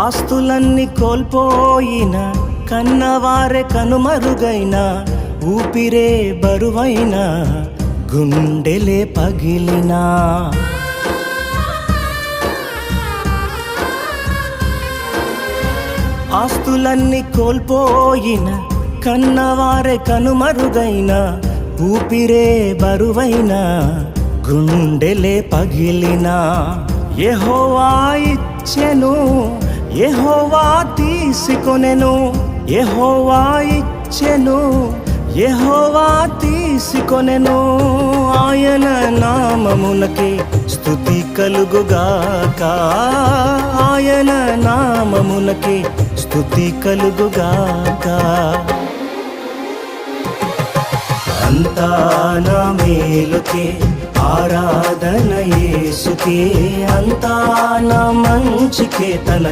ఆస్తులన్నీ కోల్పోయిన, కన్నవారే కనుమరుగైన, ఊపిరే బరువైన, గుండెలే పగిలినా, ఆస్తులన్నీ కోల్పోయిన, కన్నవారే కనుమరుగైన, ఊపిరే బరువైన, గుండెలే పగిలినా, యెహోవా ఇచ్చెను, యెహోవా తీసుకొనెను, యెహోవా ఇచ్చెను, యెహోవా తీసుకొనెను. ఆయన నామమునకే స్తుతి కలుగుగాక, ఆయన నామమునకే స్తుతి కలుగుగాక. అంతా నా మేలుకే, ఆరాధన యేసుకే, అంతా నా మంచికే, తన